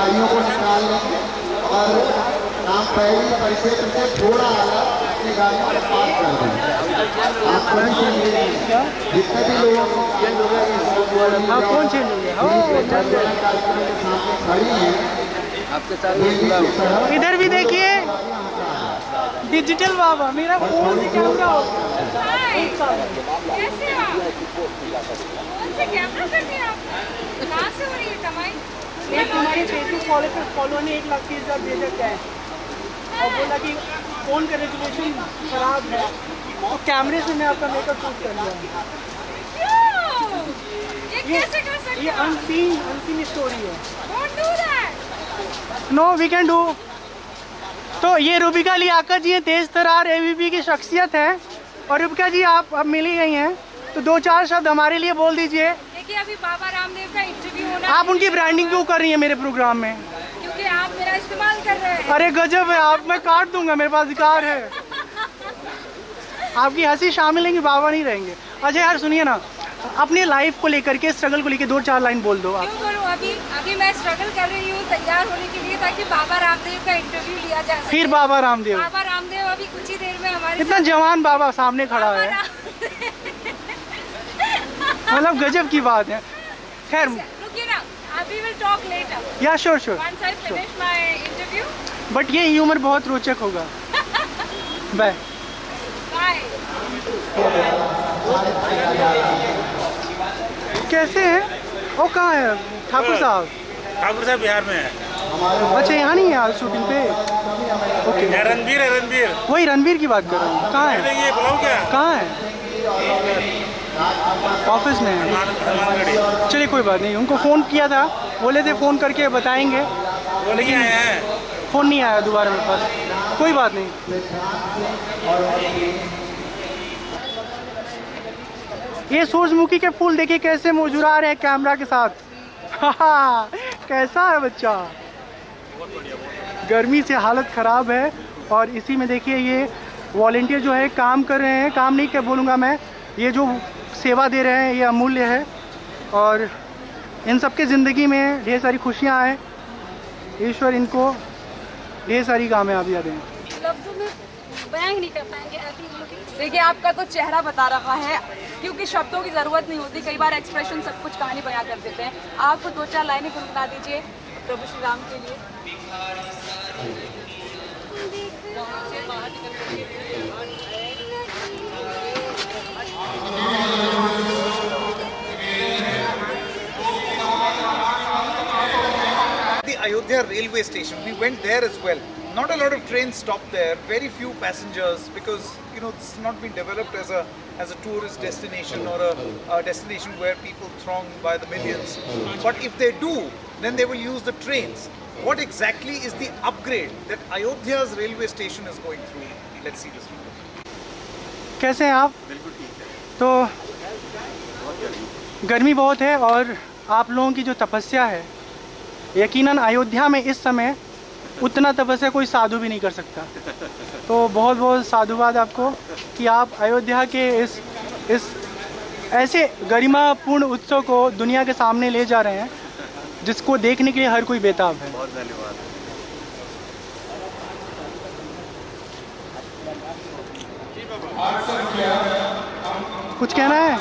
गाड़ियों को निकाल लेंगे और नाम पहली परिक्षेत्र से थोड़ा अलग अपनी गाड़ियों को पार्क कर देंगे। आप सभी से जितने भी लोगों को फोन चेंज हो गया कार्यक्रम के सामने खड़ी हैं आपके साथ इधर भी देखिए डिजिटल बाबा मेरा फोन से कैमरा हो कैसे हो आप? फोन से कैमरा कर दिया आपने? कहाँ से हो रही है कमाई? एक तुम्हारे फेसबुक फॉलो ने 1,30,000 भेजा क्या है और बोला कि फोन का रेजोल्यूशन खराब है तो कैमरे से मैं आपका मेकअप शूट कर लिया। क्यों? ये कैसे कर सकते ये हो? अनसीन स्टोरी है। Don't do that. No we can do. तो ये रूबिका लियाकत जी हैं, तेज तरार एबीपी की शख्सियत हैं। और रूबिका जी आप अब मिल ही गई हैं तो 2-4 शब्द हमारे लिए बोल दीजिए। देखिए अभी बाबा रामदेव का इंटरव्यू होना आप उनकी ब्रांडिंग क्यों कर रही हैं मेरे प्रोग्राम में? क्योंकि आप मेरा इस्तेमाल कर रहे हैं। अरे गजब है आप, मैं काट दूंगा, मेरे पास अधिकार है। आपकी हंसी शामिल है कि बाबा नहीं रहेंगे। अच्छा यार सुनिए ना, अपनी लाइफ को लेकर के, स्ट्रगल को लेकर 2-4 लाइन बोल दो आप। क्यों बोलूं? अभी मैं स्ट्रगल कर रही हूँ तैयार होने के लिए ताकि बाबा रामदेव का इंटरव्यू लिया जा सके। फिर बाबा रामदेव अभी कुछ ही देर में हमारे इतना जवान बाबा सामने खड़ा है, मतलब गजब की बात है। खैर रुकिए ना, अभी विल टॉक लेटर। या sure Once I finish my interview. But ये ह्यूमर बहुत रोचक होगा। बाय। Bye. कैसे हैं? वो कहाँ है ठाकुर साहब? ठाकुर साहब बिहार में है। अच्छा यहाँ नहीं है आज शूटिंग पे? ओके रणबीर है, रणबीर। वही रणवीर की बात कर रहा हूँ। कहाँ है? ये बुलाओ क्या? कहाँ है? ऑफिस में है। चलिए कोई बात नहीं, उनको फ़ोन किया था, बोले थे फ़ोन करके बताएंगे, लेकिन फ़ोन नहीं आया दोबारा मेरे पास। कोई बात नहीं। ये सूरजमुखी के फूल देखिए कैसे मुरझा रहे हैं कैमरा के साथ। कैसा है बच्चा? गर्मी से हालत ख़राब है। और इसी में देखिए ये वॉलेंटियर जो है काम कर रहे हैं, काम नहीं क्या बोलूँगा मैं, ये जो सेवा दे रहे हैं ये अमूल्य है। और इन सबके ज़िंदगी में ढेर सारी खुशियाँ आए, ईश्वर इनको ढेर सारी कामयाबियाँ दें। लफ्ज़ों में बयान नहीं कर पाएंगे ऐसी। देखिए आपका तो चेहरा बता रहा है, क्योंकि शब्दों की ज़रूरत नहीं होती, कई बार एक्सप्रेशन सब कुछ कहानी बयां कर देते हैं। आप 2-4 लाइनें गुनगुना दीजिए प्रभु श्री राम के लिए। The Ayodhya railway station, we went there as well. Not a lot of trains stopped there, very few passengers, because it's not been developed as a tourist destination or a destination where people throng by the millions. But if they do, then they will use the trains. What exactly is the upgrade that Ayodhya's railway station is going through? Let's see this video. कैसे हैं आप? बिल्कुल ठीक है। तो गर्मी बहुत है और आप लोगों की जो तपस्या है, यकीनन अयोध्या में इस समय उतना तपस्या कोई साधु भी नहीं कर सकता। तो बहुत बहुत साधुवाद आपको कि आप अयोध्या के इस ऐसे गरिमापूर्ण उत्सव को दुनिया के सामने ले जा रहे हैं जिसको देखने के लिए हर कोई बेताब है। बहुत धन्यवाद। कुछ कहना है?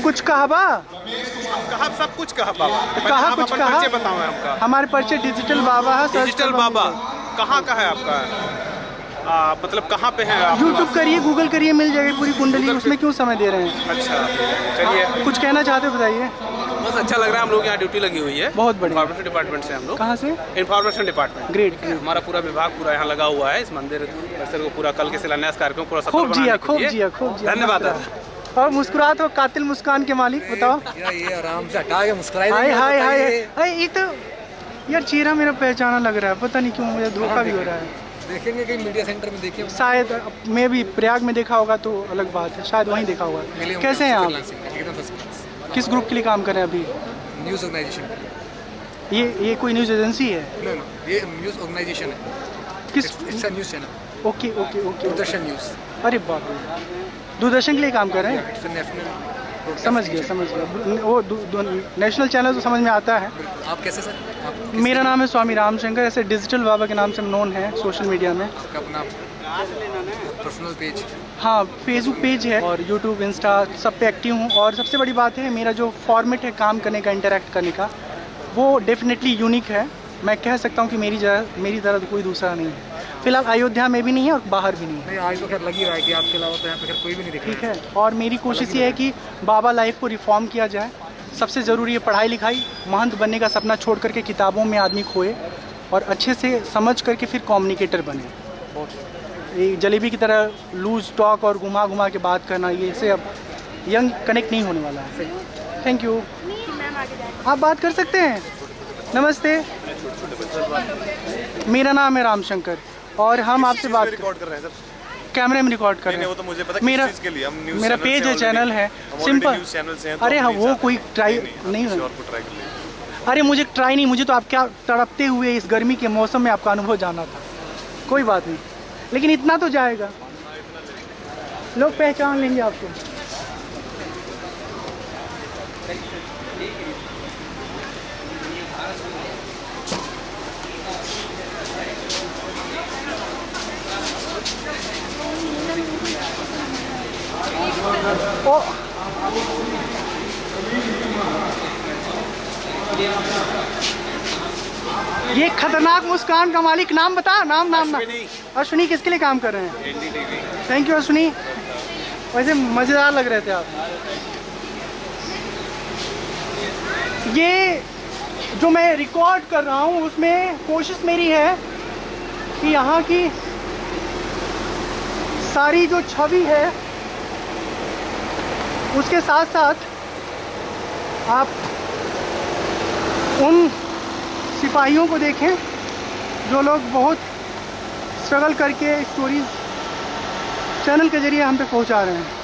कुछ कहा बा? कहा सब कुछ कहा बाबा। कहा कुछ कहा? परिचय बताओ आपका। हमारे परिचय डिजिटल बाबा है। डिजिटल बाबा कहाँ का है आपका? मतलब कहाँ पे है आप? यूट्यूब करिए, गूगल करिए, मिल जाएगी पूरी कुंडली। उसमें क्यों समय दे रहे हैं? अच्छा चलिए, कुछ कहना चाहते हो बताइए। बस अच्छा लग रहा है, हम लोग यहाँ ड्यूटी लगी हुई है। बहुत बढ़िया। इन्फॉर्मेशन डिपार्टमेंट से हम लोग। कहाँ से? Information department. ग्रेट। हमारा पूरा विभाग पूरा यहाँ लगा हुआ है इस मंदिर परिसर को पूरा कल के शिलान्यास कार्यक्रम पूरा सफल खूब बनाने जिया, के खूब लिए। जिया, खूब जिया। धन्यवाद। और मुस्कुराहट हो कातिल मुस्कान के मालिक, बताओ। ये आराम से हटा के मुस्कुराई। हाय हाय हाय हाय। ये तो यार चेहरा मेरा पहचाना लग रहा है, पता नहीं क्यों मुझे धोखा भी हो रहा है। देखेंगे कहीं मीडिया सेंटर में देखिए। शायद मैं भी प्रयाग में देखा होगा तो अलग बात है, शायद वहीं देखा होगा। कैसे हैं आप? एकदम फर्स्ट क्लास। किस ग्रुप के लिए काम कर रहे हैं अभी? News organisation. ये कोई न्यूज़ एजेंसी है? नो, ये न्यूज़ ऑर्गेनाइजेशन है। किस? It's a news channel. Okay okay okay. Doordarshan news. अरे बाप रे, दूरदर्शन के लिए काम कर रहे हैं? इट्स अ नेशनल समझ गया वो नेशनल चैनल तो समझ में आता है। आप कैसे सर? आप मेरा नाम है स्वामी रामशंकर, ऐसे डिजिटल बाबा के नाम से नोन है सोशल मीडिया में। आपका अपना पर्सनल पेज? हाँ, फेसबुक पेज है और यूट्यूब, इंस्टा सब पे एक्टिव हूँ। और सबसे बड़ी बात है, मेरा जो फॉर्मेट है काम करने का, इंटरेक्ट करने का, वो डेफिनेटली यूनिक है। मैं कह सकता हूँ कि मेरी तरह तो कोई दूसरा नहीं है। फिलहाल अयोध्या में भी नहीं है और बाहर भी नहीं है। नहीं, आज तो खैर लग ही रहा है कि आपके अलावा तो यहाँ पे खैर कोई भी नहीं दिख रहा ठीक है, और मेरी कोशिश ये है कि बाबा लाइफ को रिफॉर्म किया जाए। सबसे ज़रूरी है पढ़ाई लिखाई। महंत बनने का सपना छोड़ करके किताबों में आदमी खोए और अच्छे से समझ करके फिर कम्युनिकेटर बने। ये जलेबी की तरह लूज टॉक और घुमा घुमा के बात करना, ये से अब यंग कनेक्ट नहीं होने वाला है। Thank you. आप बात कर सकते हैं। नमस्ते, मेरा नाम है रामशंकर और हम आपसे बात रिकॉर्ड कर रहे हैं सर। कैमरे में रिकॉर्ड कर रहे हैं। वो तो मुझे पता मेरा किस चीज़ के लिए हम न्यूज़ मेरा चैनल पेज से है, चैनल है, सिंपल। न्यूज़ चैनल से हैं तो अरे हाँ, वो कोई ट्राई नहीं किसी है। और को ट्राई कर लेंगे। अरे मुझे ट्राई नहीं, मुझे तो आप क्या तड़पते हुए इस गर्मी के मौसम में आपका अनुभव जानना था। कोई बात नहीं, लेकिन इतना तो जाएगा, लोग पहचान लेंगे आपको। ओ, ये खतरनाक मुस्कान का मालिक नाम बता। नाम अश्विनी किसके लिए काम कर रहे हैं? थैंक यू अश्विनी, वैसे मज़ेदार लग रहे थे आप। ये जो मैं रिकॉर्ड कर रहा हूँ उसमें कोशिश मेरी है कि यहाँ की सारी जो छवि है उसके साथ साथ आप उन सिपाहियों को देखें जो लोग बहुत स्ट्रगल करके स्टोरीज चैनल के ज़रिए हम पे पहुंचा रहे हैं।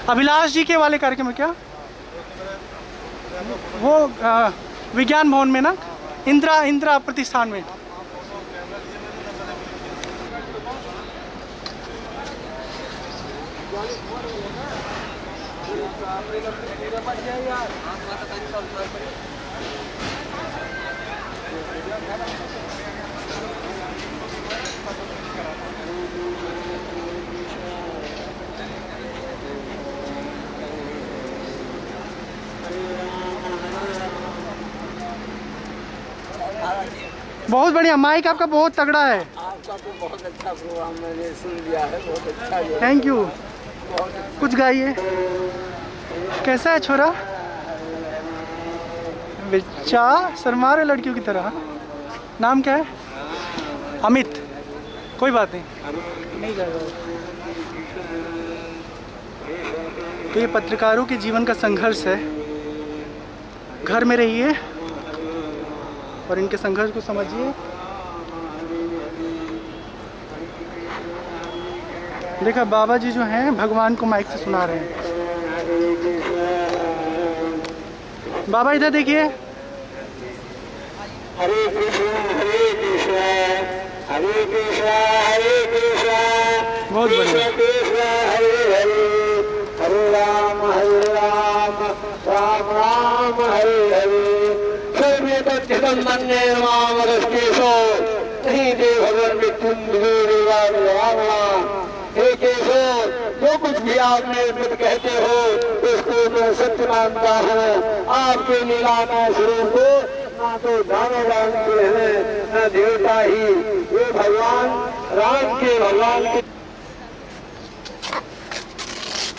अभिलाष जी के वाले कार्यक्रम में क्या वो विज्ञान भवन में ना, इंदिरा प्रतिष्ठान में। बहुत बढ़िया, माइक आपका बहुत तगड़ा है। आपका तो बहुत अच्छा प्रोग्राम मैंने सुन लिया है, बहुत अच्छा जो है। Thank you. कुछ गाइए। कैसा है छोरा? बच्चा शर्मा रहे लड़कियों की तरह। नाम क्या है? अमित। कोई बात नहीं जाएगा। तो ये पत्रकारों के जीवन का संघर्ष है। घर में रहिए और इनके संघर्ष को समझिए। देखा, बाबा जी जो हैं भगवान को माइक से सुना रहे हैं। बाबा इधर देखिए। हरे कृष्णा हरे कृष्णा हरे कृष्णा हरे कृष्णा बहुत बढ़िया। हरे राम राम राम हरे हरे। सर्वतोच्चितं मन्ये मामरस्केशो नहीं दे भगवान मृत्युंजय। हे केशव, जो कुछ भी आप मेरे प्रति कहते हो उसको मैं सत्य मानता हूँ। आपके लीलामय स्वरूप को ना तो दानव जानते हैं न देवता ही, ये भगवान राम के भगवान के।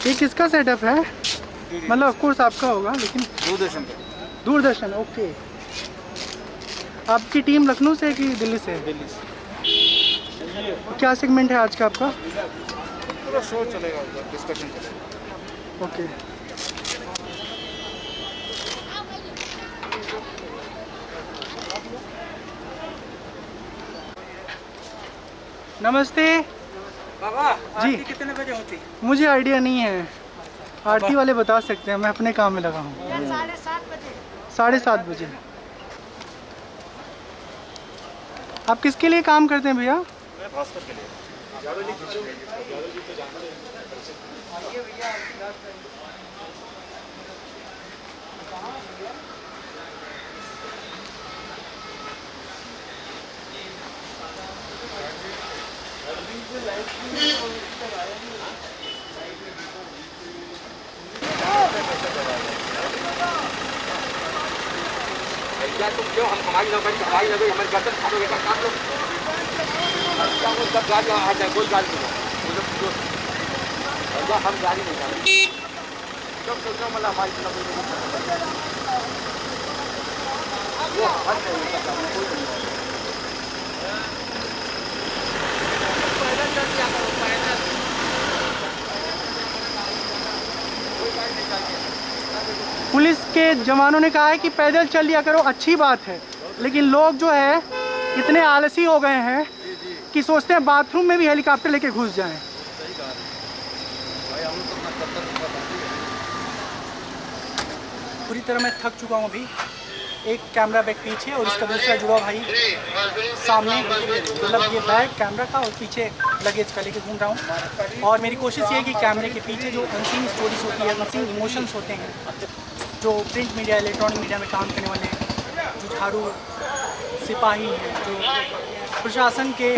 ये किसका सेटअप है? मतलब ऑफ कोर्स आपका होगा, लेकिन दूरदर्शन पे। दूरदर्शन, ओके। आपकी टीम लखनऊ से है कि दिल्ली से है? दिल्ली से। क्या सेगमेंट है आज का आपका? पूरा शो चलेगा, डिस्कशन चलेगा। ओके। नमस्ते बाबा, जी। आरती कितने बजे होती? मुझे आइडिया नहीं है, आरती वाले बता सकते हैं, मैं अपने काम में लगा हूँ। 7:30 बजे। आप किसके लिए काम करते हैं भैया? मैं भास्कर के लिए। क्या तुम क्यों हम हमारी नौकरी हमारी गर्दन फाड़ोगे? का काम लो। सब गाड़ी आ जाए, कोई गाड़ी नहीं हम गाड़ी नहीं जाएंगे। जब सोचो मतलब हमारी पुलिस के जवानों ने कहा है कि पैदल चल लिया करो, अच्छी बात है, लेकिन लोग जो है इतने आलसी हो गए हैं कि सोचते हैं बाथरूम में भी हेलीकॉप्टर लेके घुस जाएं। पूरी तरह मैं थक चुका हूँ अभी। एक कैमरा बैग पीछे और इसका दूसरा जुड़ा भाई सामने, मतलब ये बैग कैमरा का और पीछे लगेज का लेके घूम रहा हूँ। और मेरी कोशिश ये है कि कैमरे के पीछे जो अनसीन स्टोरीज होती है, अनसीन इमोशंस होते हैं, जो प्रिंट मीडिया, इलेक्ट्रॉनिक मीडिया में काम करने वाले जुझारू सिपाही हैं, जो प्रशासन के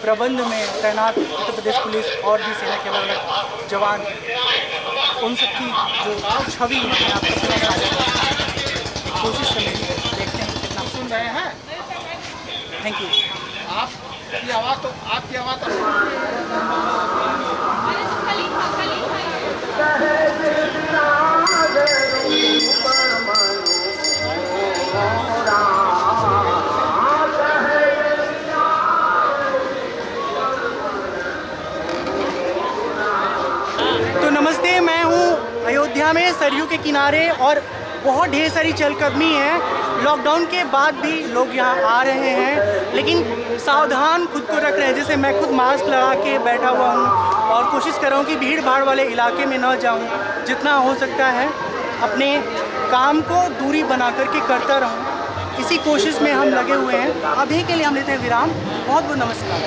प्रबंध में तैनात उत्तर प्रदेश पुलिस और भी सेना के अलग अलग जवान, उन सब की जो छवि है मैं आप सबके साथ साझा करता हूं। कोशिश करेंगे, देखते हैं कितना सुन रहे हैं। Thank you. आपकी आवाज़ तो तो नमस्ते, मैं हूँ अयोध्या में सरयू के किनारे और बहुत ढेर सारी चहलकदमी है। लॉकडाउन के बाद भी लोग यहाँ आ रहे हैं, लेकिन सावधान खुद को रख रहे हैं। जैसे मैं खुद मास्क लगा के बैठा हुआ हूँ और कोशिश कर रहा हूँ कि भीड़ भाड़ वाले इलाके में न जाऊँ। जितना हो सकता है अपने काम को दूरी बना करके करता रहूँ, इसी कोशिश में हम लगे हुए हैं। अभी के लिए हम लेते हैं विराम। बहुत बहुत नमस्कार।